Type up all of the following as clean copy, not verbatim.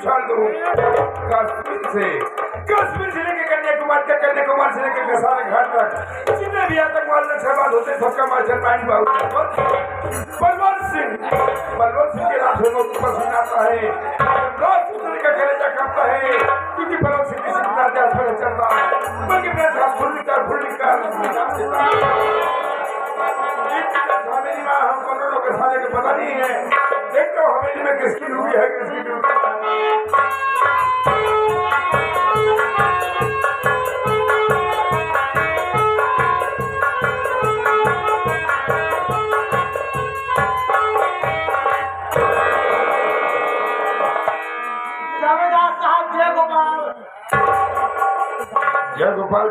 उछाल दूं कश्मीर से लेकर कन्याकुमारी से लेकर कसारा घाट तक जितने भी आतंकवाद नक्सलवाद होते सबका मास्टर माइंड बलवंत सिंह के नाम से लोग पसंद आता है। राजपुत्र का कलेजा कांपता है क्योंकि बलवंत सिंह की सिद्धांत पर चलता है बल्कि मेरा ध्यान फुल्लिकार हवेली में हम करोड़ों के साले को पता नहीं है। देखते हो हवेली में किसकी डूबी है किसकी डूबी। जय गोपाल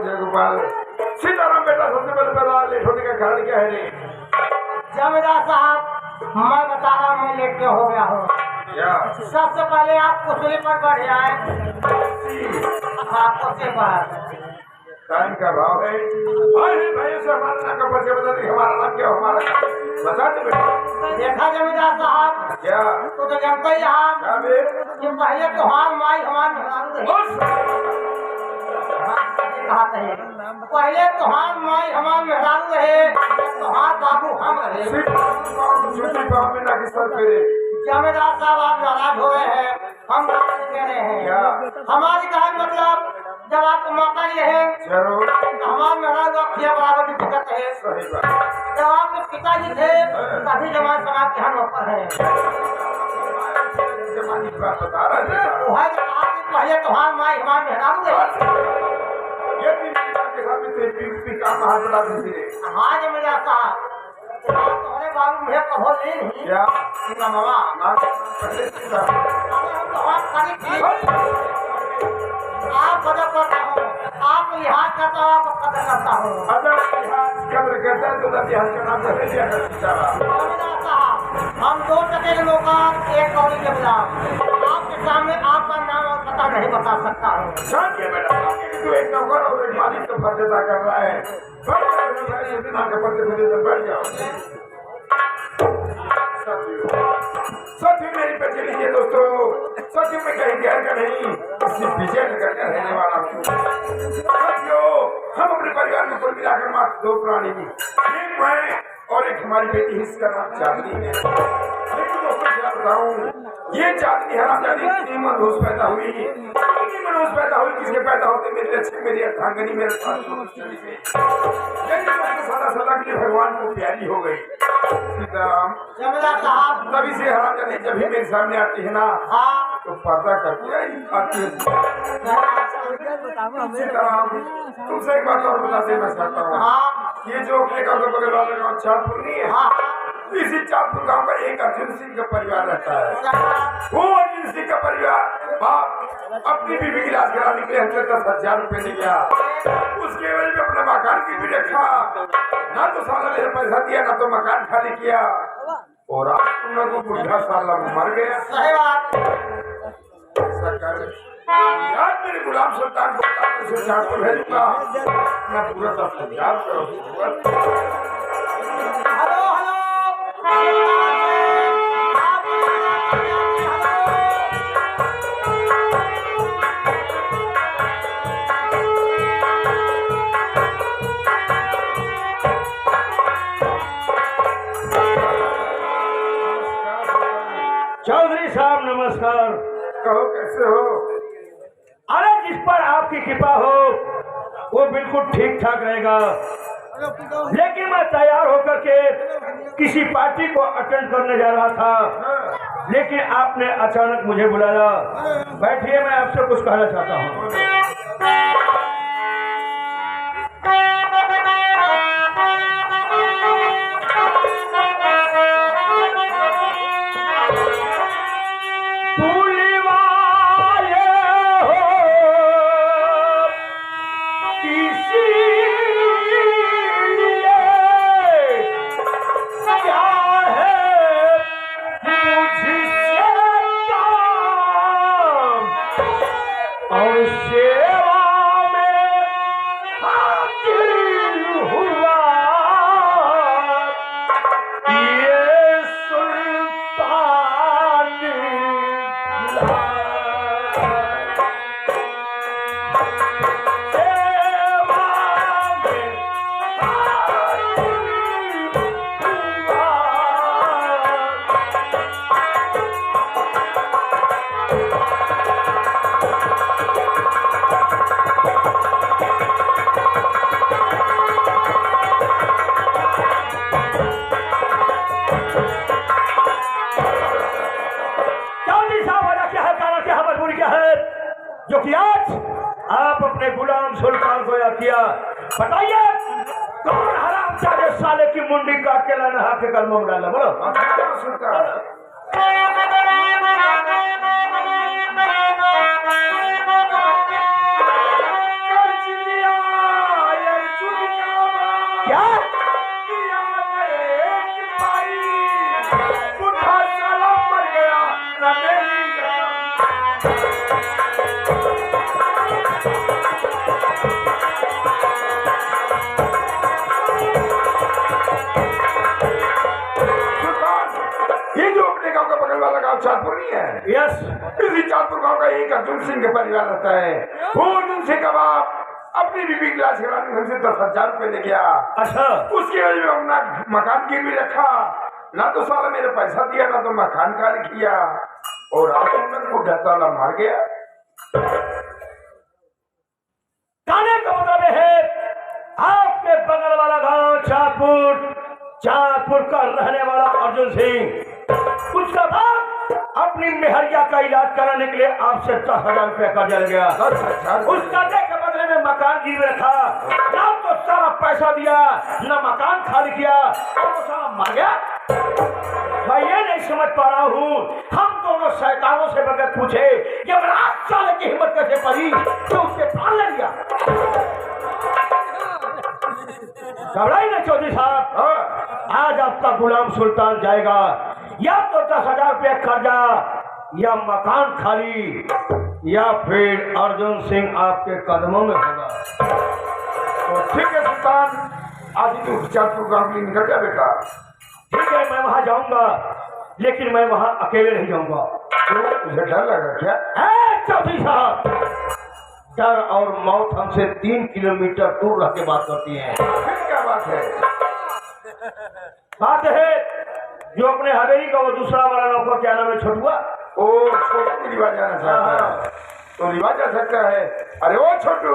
सीताराम बेटा सबसे पहले लेट होने का कारण क्या है रे? जमींदार साहब मैं बता रहा हूँ लेट क्यों हो गया हूँ। सबसे पहले आप कुर्सी पर बैठ जाए। कुर्सी पर टाइम का भाव है भाई से हमारा नाम का परिचय बता दी। हमारा नाम क्या हमारा बता दे बेटा। देखा जमींदार साहब क्या तो जानते ही आप कि पहले त्योहार माई हमारे पहले त्योहार माई हमारे मेहरारू रहे त्योहार बाबू हम रहे। जमींदार साहब आप नाराज हो रहे हैं हम कह रहे हैं हमारी कहा मतलब जब आपको मौका ही रहे हमारे मेहरारू आपके बराबर की दिक्कत है। जब आपके पिताजी थे तभी जमात समाज के हम ऊपर है पहले त्योहार माई हमारे मेहरारू रहे। हाँ जमींदार साहब तुम्हारे बाबू मुझे कहो नहीं मामा आप कदर करता हूँ आप लिहाज करता हूँ आप कदर करता हूँ। जमींदार साहब हम 2 टके के लोग एक कौड़ी के गुलाम आपके सामने आपका नाम और पता नहीं बता सकता हूँ। तो एक नौकर और एक मालिक तो फर्ज अदा कर रहा है। बैठ जाओ सत्य मेरी पे चलिए दोस्तों सत्य में कहीं गैर का नहीं किसी विजय नगर का रहने वाला हूँ। हम अपने परिवार में कुल मिलाकर मात्र 2 प्राणी एक मैं और एक हमारी बेटी इसका नाम चांदनी है। लेकिन दोस्तों क्या बताऊँ ये चांदनी हरामजादी इतनी मनहूस पैदा हुई किसके पैदा होते मेरी लक्ष्मी मेरी अर्धांगनी मेरे साथ चली गई। लेकिन सदा के लिए भगवान को प्यारी हो गई। सीताराम जमींदार साहब तभी से हरामजादी जब भी मेरे सामने आती है ना तो पर्दा करके आती है। सीताराम तुमसे एक बात और बता देना चाहता हूँ ये जो अपने गाँव के बगल वाले गाँव चाँदपुर नहीं है इसी चाँदपुर गाँव का एक अर्जुन सिंह का परिवार रहता है। वो अर्जुन सिंह का परिवार बाप अपनी बीवी की इलाज कराने के लिए हमसे 10,000 रुपए ले गया। उसके वजह में अपना मकान की भी रखा ना तो साला मेरा पैसा दिया ना तो मकान खाली किया और आप को बुढ़ा साला मर गया। यार मेरे गुलाम सुल्तान को चाँदपुर भेजूंगा मैं पूरा 10,000 करूँगा। चौधरी साहब नमस्कार। कहो कैसे हो? अरे जिस पर आपकी कृपा हो वो बिल्कुल ठीक ठाक रहेगा लेकिन मैं तैयार होकर के किसी पार्टी को अटेंड करने जा रहा था लेकिन आपने अचानक मुझे बुलाया। बैठिए मैं आपसे कुछ कहना चाहता हूँ। सेवा कौन हरामजादे साले की मुंडी काट के लाना आपके कलमों में डाला? बोलो। क्या? चाँदपुर नहीं है? यस। इसी चाँदपुर गांव का एक अर्जुन सिंह का परिवार रहता है। वो अर्जुन सिंह का बाप अपनी बीबी की इलाज कराने हमसे 10,000 रुपए ले गया। अच्छा। उसकी वजह में अपना मकान गिरवी रखा, ना तो साला मेरे पैसा दिया, ना तो मकान खाली किया, और आज बुढ़ा साला मार गया। कहने का मतलब है आपके बगल वाला गांव चाँदपुर का रहने वाला अर्जुन सिंह, उसका बाप अपनी मेहरिया का इलाज कराने के लिए आपसे 10,000 रुपया कर्जा ले गया। उस कर्जे के बदले में मकान गिरवी रखा, ना तो सारा पैसा दिया, ना मकान खाली किया, और वो सारा मर गया। मैं ये नहीं समझ पा रहा हूँ, हम दोनों शैतानों से बगैर पूछे यमराज साले की हिम्मत कैसे पड़ी तो उसके प्राण ले लिया। घबराई ना चौधरी साहब, आज आपका गुलाम सुल्तान जाएगा, या तो 10,000 रुपया कर्जा, या मकान खाली, या फिर अर्जुन सिंह आपके कदमों में होगा। तो ठीक है सुल्तान, आज ही तू चाँदपुर गांव के लिए निकल जा बेटा। ठीक है, मैं वहां जाऊंगा, लेकिन मैं वहां अकेले नहीं जाऊंगा। तुझे डर लगा क्या? चौधरी साहब, डर और मौत हमसे 3 किलोमीटर दूर रह के बात करती है। फिर क्या बात है? बात है जो अपने हवेली का वो दूसरा वाला नौकर, क्या नाम है, छोटुआ? ओ छोटू रिवाज जाना चाहता है तो रिवाज जा सकता है। अरे ओ छोटू,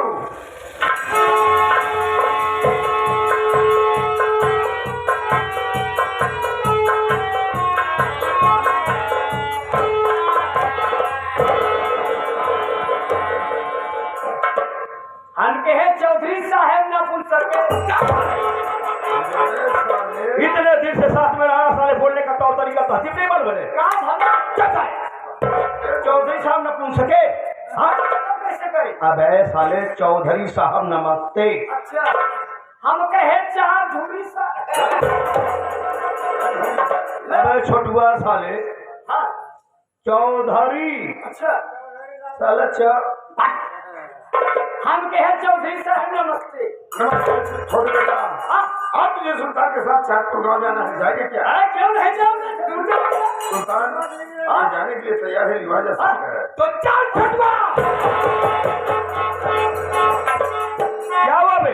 हम के हैं चौधरी साहब ना पूछ सके। इतने दिन से साथ में रहा, साले बोलने का तौर तरीका तहजीब नहीं बन बने। चौधरी साहब न पूछ सके? हाँ कैसे करे? अबे साले चौधरी साहब नमस्ते। अच्छा, हम कहे चौधरी साहब। अबे छोटुआ साले, हाँ चौधरी। अच्छा, साला हम कहे चौधरी साहब नमस्ते। नमस्ते छोटू बेटा, आप मुझे सुल्तान के साथ चाँदपुर गाँव जाना है, जाएंगे क्या? क्यों नहीं जाओगे? सुल्तान जाने के लिए तैयार है, रिवाज ऐसा है। तो चल छोटुआ। क्या हुआ बे?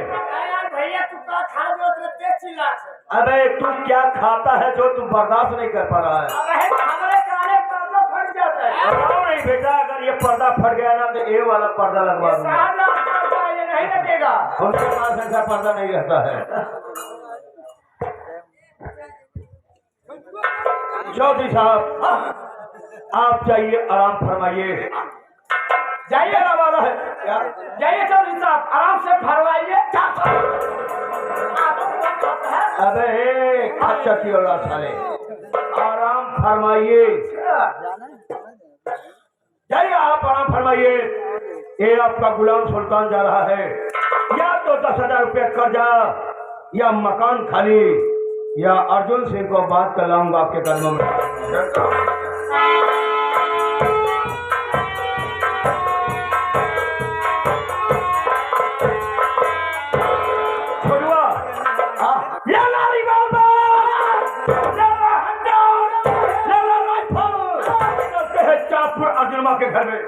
भैया तू क्या खा जो तेज चिल्ला से? अबे तू क्या खाता है जो तू बर्दाश्त नहीं कर पा रहा है? अबे हमारे काले पर्दा फट जाता है। बताओ नहीं बेटा, अगर ये पर्दा फट गया ना तो ये वाला पर्दा लगवा दूंगा। ये नहीं लगेगा। उनके पास ऐसा पर्दा नहीं रहता है। चौधरी साहब, आप जाइए, आराम फरमाइए। जाइए मेरा वाला है। जाइए चौधरी साहब, आराम से फरमाइए। अबे खच्चा की औलाद साले, आराम फरमाइए। जाइए आप, आराम फरमाइए। ये आपका गुलाम सुल्तान जा रहा है, या तो 10,000 रुपया कर्जा, या मकान खाली, या अर्जुन सिंह को बात कर लाऊंगा आपके कदमों में। छोटुआ, लाला रिवॉल्वर, लाला हंडोर, लाला राइफल, चलते हैं चाँदपुर अर्जुन माँ के घर में।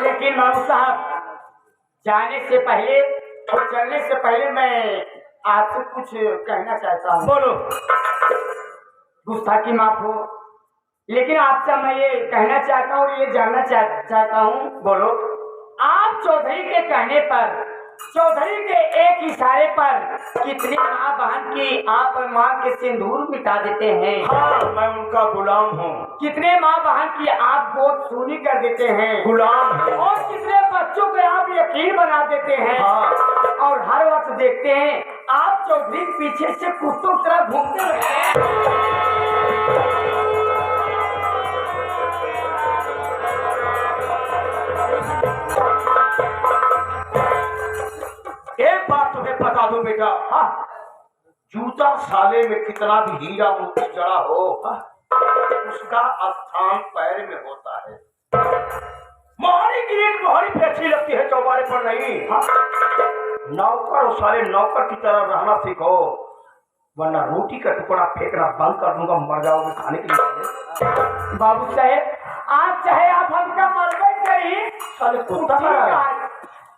लेकिन बाबू साहब, जाने से पहले और चलने से पहले मैं आपसे कुछ कहना चाहता हूँ। बोलो। गुस्ताखी माफ हो, लेकिन आपसे मैं ये कहना चाहता हूँ और ये जानना चाहता हूँ। बोलो। आप चौधरी के कहने पर चौधरी के एक इशारे पर कितने माँ बहन की आप मांग के सिंदूर मिटा देते हैं। हाँ, मैं उनका गुलाम हूँ। कितने माँ बहन की आप गोद सूनी कर देते हैं। गुलाम हूँ। और कितने बच्चों को आप यकीन बना देते हैं। हाँ। और हर वक्त देखते हैं आप चौधरी के पीछे से कुत्तों की तरह घूमते रहते हैं। एक बात तुम्हें बता दूं बेटा, हाँ, जूता साले में कितना भी हीरा मोती जड़ा हो, हाँ, उसका स्थान पैर में होता है। मोहरी गिरीट मोहरी पे अच्छी लगती है, चौबारे पर नहीं। हाँ, नौकर और साले नौकर की तरह रहना सीखो, वरना रोटी का टुकड़ा फेंकना बंद कर दूंगा, मर जाओगे खाने के लिए। बाबू साहेब, आप चाहे आप हमका मर गए कहीं, साले कुत्ता का है।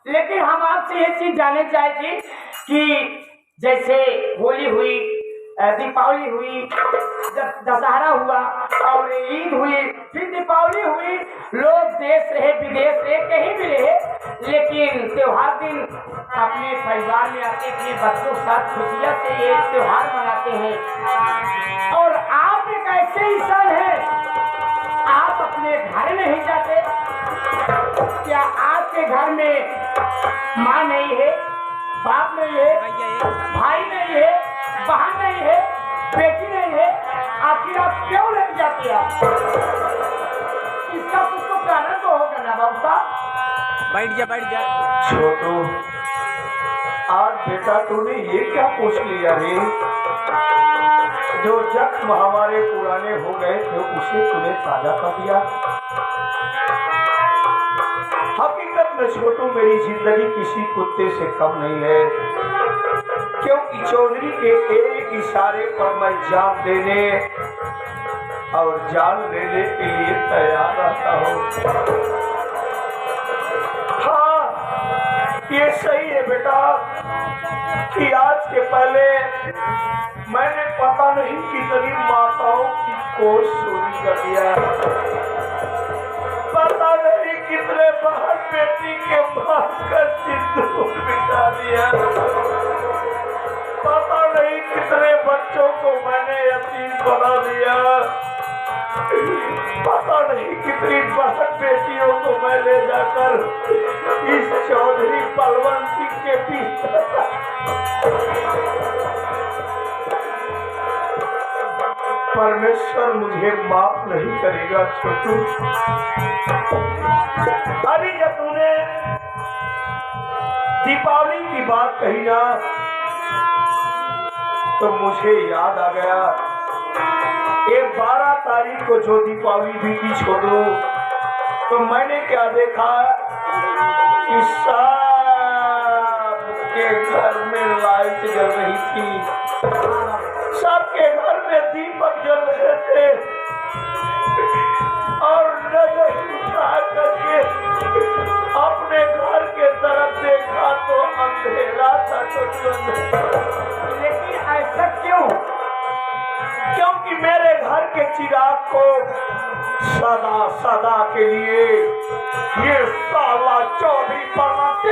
लेकिन हम आपसे ये चीज जानना चाहते कि जैसे होली हुई, दीपावली हुई, दशहरा हुआ और ईद हुई, फिर दीपावली हुई, लोग देश रहे विदेश रहे कहीं भी रहे, लेकिन त्योहार दिन अपने परिवार में आते, अपने बच्चों के साथ खुशियाँ से ये त्योहार मनाते हैं। और आप एक ऐसे इंसान हैं, आप अपने घर नहीं जाते। क्या आपके घर में माँ नहीं है, बाप नहीं है, भाई नहीं है, बहन नहीं है, बेटी नहीं है, आखिर आप क्यों नहीं जाते? आप इसका कुछ तो कारण तो होगा ना बाबू साहब। बैठ जा। छोटू, आज बेटा तूने ये क्या पूछ लिया रे? जो जख्म हमारे पुराने हो गए थे उसे तूने ताजा कर दिया। हकीकत में छोटू, मेरी जिंदगी किसी कुत्ते से कम नहीं है, क्योंकि चौधरी के एक इशारे पर मैं जान देने और जान लेने के लिए तैयार रहता हूँ। हाँ, ये सही है बेटा कि आज के पहले मैंने पता नहीं कितनी माताओं की कोस चोरी कर दिया, पता नहीं कितने बहन बेटी के मांग कर सिंदूर मिटा दिया, पता नहीं कितने बच्चों को मैंने यतीम बना दिया, पता नहीं कितनी बहन बेटियों को मैं ले जाकर इस चौधरी बलवंत सिंह के पीछे। परमेश्वर मुझे माफ नहीं करेगा छोटू। अभी जब तूने दीपावली की बात कही ना, तो मुझे याद आ गया, एक 12 तारीख को जो दीपावली भी की छोटू, तो मैंने क्या देखा कि सबके घर में लाइट जल रही थी, सबके घर में दीपक जल रहे थे, और नजर उठा करके अपने घर के तरफ देखा तो अंधेरा था। लेकिन ऐसा क्यों? क्योंकि मेरे घर के चिराग को सदा सदा के लिए ये साला चौधरी बलवंत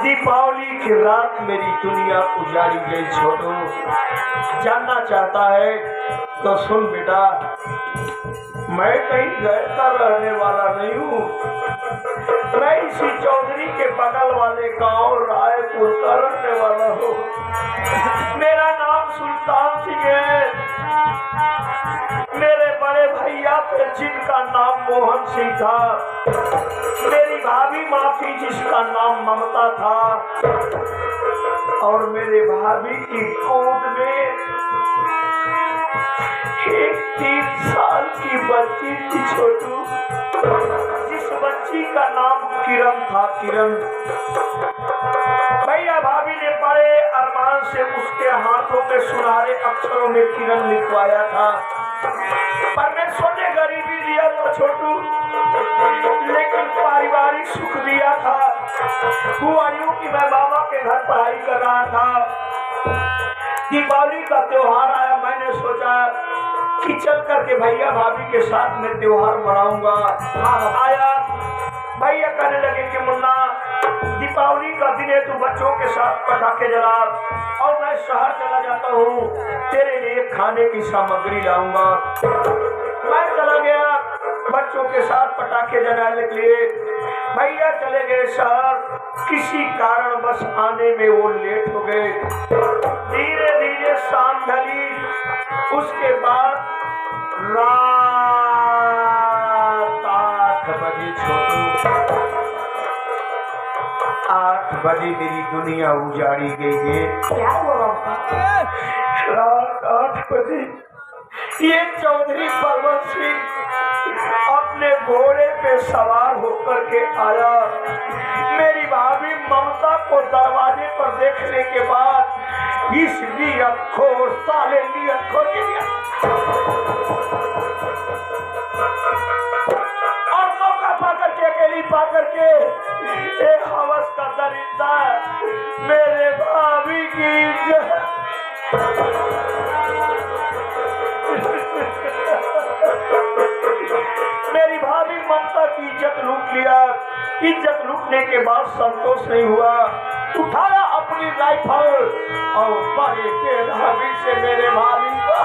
दीपावली की रात मेरी दुनिया उजाड़ी गई। छोटू, जानना चाहता है तो सुन बेटा, मैं कहीं गैर का रहने वाला नहीं हूँ, मैं इसी चौधरी के बगल वाले गांव रायपुर का रहने वाला हूँ। मेरा नाम सुल्तान सिंह है। मेरे बड़े भैया थे जिनका नाम मोहन सिंह था, मेरी भाभी माँ थी जिसका नाम ममता था, और मेरे भाभी की गोद में एक 3 साल की बच्ची थी छोटू, जिस बच्ची का नाम किरण था। किरण, भैया भाभी ने बड़े अरमान से उसके हाथों में सुनहरे अक्षरों में किरण लिखवाया था। परमेश्वर ने गरीबी दिया था छोटू, लेकिन पारिवारिक सुख दिया था। हुआ यूं कि मैं मामा के घर पढ़ाई कर रहा था, दीपावली का त्योहार आया, मैंने सोचा कि चल करके भैया भाभी के साथ में त्योहार मनाऊंगा। आया भैया कहने लगे कि मुन्ना दीपावली का दिन है, तू बच्चों के साथ पटाखे जला और मैं शहर चला जाता हूँ, तेरे लिए खाने की सामग्री लाऊंगा। मैं चला गया बच्चों के साथ पटाखे जलाने के लिए। भैया चले गए शहर, किसी कारण बस आने में वो लेट हो गए। धीरे धीरे शाम ढली, उसके बाद रात 8 बजे छोटू 8 बजे मेरी दुनिया उजाड़ी गई है। क्या हुआ? रात 8 बजे ये चौधरी परवत सिंह अपने घोड़े पे सवार होकर के आया। मेरी भाभी ममता को दरवाजे पर देखने के बाद इस नियत खोर साले नियत खोर के लिया और मौका पाकर के अकेली पाकर के एक हवस का दरिंदा मेरे भाभी की मेरी भाभी ममता की इज्जत लूट लिया। इज्जत लूटने के बाद संतोष नहीं हुआ, उठाया अपनी राइफल और बड़े बेरहमी से मेरे भाभी को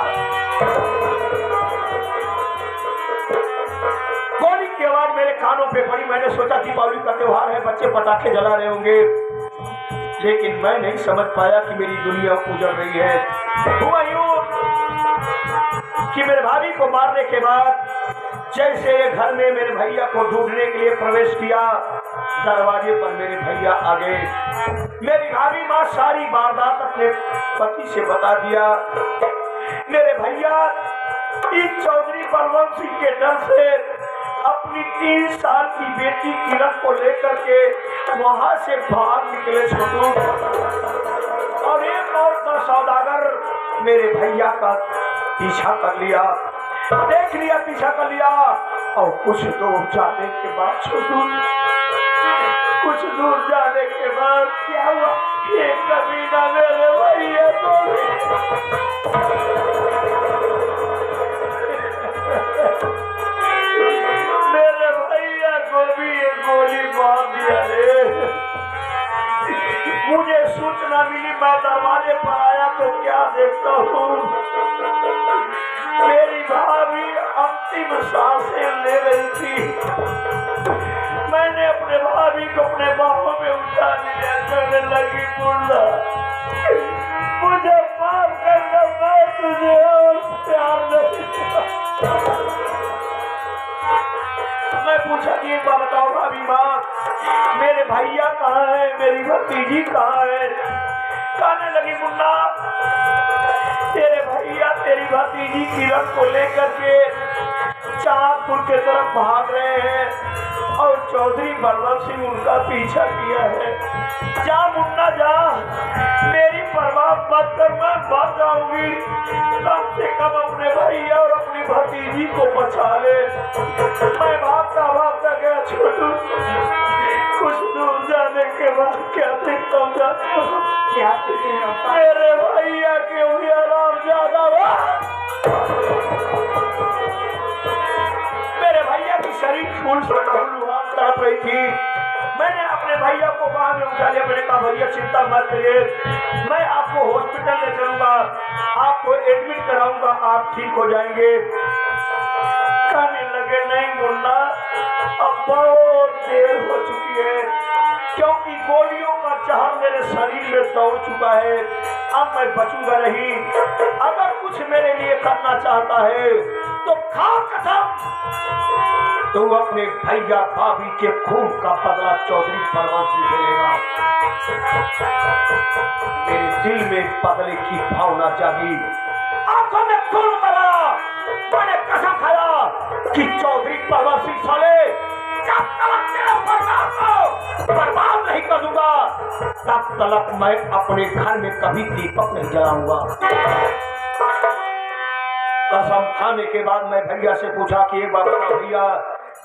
गोली की आवाज मेरे कानों पे पड़ी। मैंने सोचा दीपावली का त्योहार है, बच्चे पटाखे जला रहे होंगे, लेकिन मैं नहीं समझ पाया कि मेरी दुनिया उजड़ रही है। हुआ यूं कि मेरे भाभी को मारने के बाद जैसे घर में मेरे भैया को ढूंढने के लिए प्रवेश किया, दरवाजे पर मेरे भैया आ गए। मेरी भाभी माँ सारी वारदात अपने पति से बता दिया। मेरे भैया इस चौधरी बलवंत सिंह के डर से अपनी 3 साल की बेटी किरण को लेकर के वहां से बाहर निकले छोटू, और एक और का सौदागर मेरे भैया का पीछा कर लिया, देख लिया, पीछा कर लिया। और कुछ दूर जाने के बाद छोटू, कुछ दूर जाने के बाद क्या हुआ, एक कमीना मेरे भैया को मेरे भैया को भी एक गोली मार दिया रे। मुझे सूचना मिली, मैं दरवाजे पर आया तो क्या देखता हूँ, मेरी भाभी अंतिम सांसें ले रही थी। मैंने अपने भाभी को अपने बाहों में उठा लिया, कहने लगी मुन्ना मुझे माफ करना, मैं तुझे और प्यार नहीं। मैं पूछा कि एक बात बताओ भाभी माँ, मेरे भैया कहाँ है, मेरी भतीजी कहाँ है? कहने लगी मुन्ना तेरे भैया तेरी भतीजी किरण को लेकर के चांदपुर के तरफ भाग रहे हैं और चौधरी बलवंत सिंह उनका पीछा किया है। जा मुन्ना जा, मेरी परवाह मत कर, मैं मर जाऊंगी, कम से कम अपने भैया और अपनी भतीजी को बचा ले। मैं भागता भागता गया छोटू, कुछ दूर जाने के बाद क्या देखता हूँ, क्या मेरे भैया के हुए आराम ज्यादा हुआ। मेरे भैया की शरीर फूल से तड़प रही थी। मैंने अपने भैया को बाहर में उठा लिया। मैंने कहा भैया चिंता मत करिए, मैं आपको हॉस्पिटल ले चलूंगा, आपको एडमिट कराऊंगा, आप ठीक हो जाएंगे। कहने लगे नहीं मुन्ना, अब बहुत देर हो चुकी है, क्योंकि गोलियों का जहर मेरे शरीर में दौड़ चुका है, अब मैं बचूंगा नहीं। अगर कुछ मेरे लिए करना चाहता है तो खा कसम, तू अपने भैया भाभी के खून का बदला चौधरी परवत सिंह से लेगा। मेरे दिल में बदले की भावना जागी, आंखों में खून भरा। मैंने कसम खाया कि चौधरी परवत सिंह साले जब तक तेरा परिवार को बर्बाद नहीं कर दूंगा, तब तक मैं अपने घर में कभी दीपक नहीं जलाऊंगा। कसम खाने के बाद मैं भैया से पूछा कि एक बात बता भैया,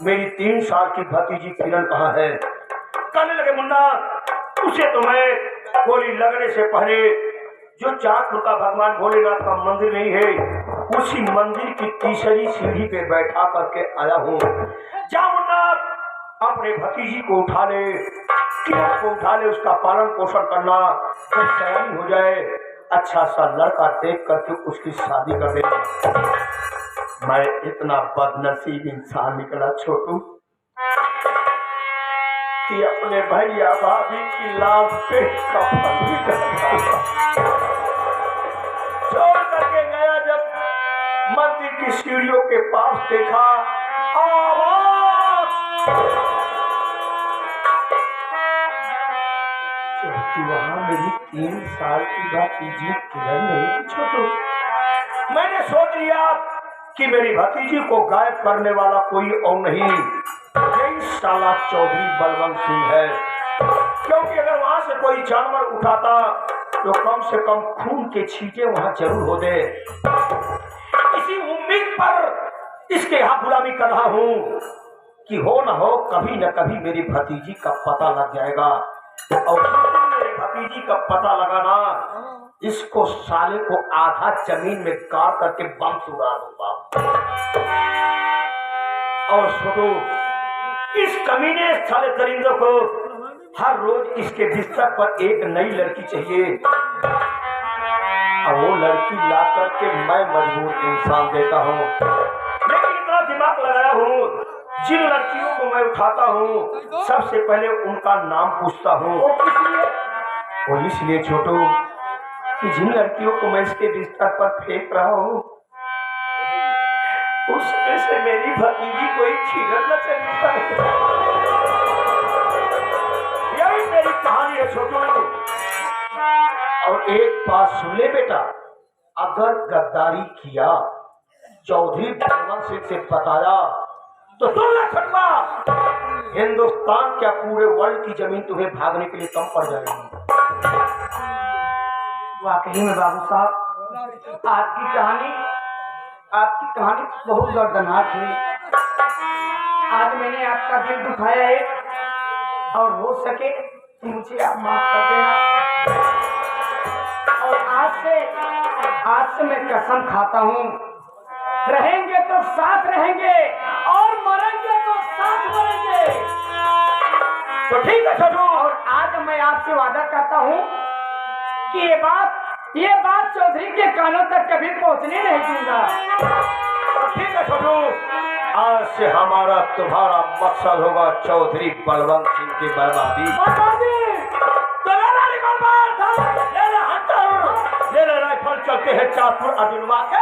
मेरी 3 साल की भतीजी किरण कहाँ है? कहने लगे मुन्ना, उसे तो मैं गोली लगने से पहले जो चांदपुर का भगवान भोलेनाथ का मंदिर नहीं है उसी मंदिर की तीसरी सीढ़ी पे बैठा करके आया हूँ। जा मुन्ना अपने भतीजी को उठा ले, किरण को उठा ले, उसका पालन पोषण करना, जब सयानी हो जाए अच्छा सा लड़का देख करके उसकी शादी कर दे। मैं इतना बदनसीब इंसान निकला छोटू कि अपने भैया भाभी की लाश पे कफन भी छोड़ करके गया। जब मंदिर की सीढ़ियों के पास देखा आवाज कि वहां मेरी 3 साल की भतीजी किरण नहीं थी छोटू। मैंने सोच लिया कि मेरी भतीजी को गायब करने वाला कोई और नहीं, यही साला चौधरी बलवंत सिंह है। क्योंकि अगर वहां से कोई जानवर उठाता तो कम से कम खून के छींटे वहां जरूर हो दे। इसी उम्मीद पर इसके यहाँ गुलामी कर रहा हूँ कि हो न हो कभी न कभी मेरी भतीजी का पता लग जाएगा। और मेरी भतीजी का पता लगाना, इसको साले को आधा जमीन में गाड़ करके बम सुड़ा दूंगा। और छोटू इस कमीने साले दरिंदों को हर रोज इसके बिस्तर पर एक नई लड़की चाहिए। और वो लड़की ला करके मैं मजबूर इंसान देता हूँ। लेकिन इतना दिमाग लगाया हूँ, जिन लड़कियों को मैं उठाता हूँ सबसे पहले उनका नाम पूछता हूँ। वो इसलिए छोटू कि जिन लड़कियों को मैं इसके बिस्तर पर फेंक रहा हूँ उसमें से मेरी भतीजी कोई खीरत न चली पाए। यही मेरी कहानी है छोटू। और एक बात सुन ले बेटा, अगर गद्दारी किया, चौधरी बलवंत सिंह से बताया तो सुन ले छटवा, हिंदुस्तान क्या पूरे वर्ल्ड की जमीन तुम्हें भागने के लिए कम पड़ जाएगी। वाकई में बाबू साहब आपकी कहानी बहुत दर्दनाक है। आज मैंने आपका दिल दुखाया है और हो सके तो मुझे आप माफ कर देना। और आज से मैं कसम खाता हूँ, रहेंगे तो साथ रहेंगे और मरेंगे तो साथ मरेंगे। तो ठीक है छोटू। और आज मैं आपसे वादा करता हूँ कि ये बात चौधरी के कानों तक कभी पहुंचने नहीं दूंगा। तो ठीक है छोटू, आज से हमारा तुम्हारा मकसद होगा चौधरी बलवंत सिंह की बर्बादी। तो ले ले राइफल, चलते हैं चाँदपुर अदिलवा के।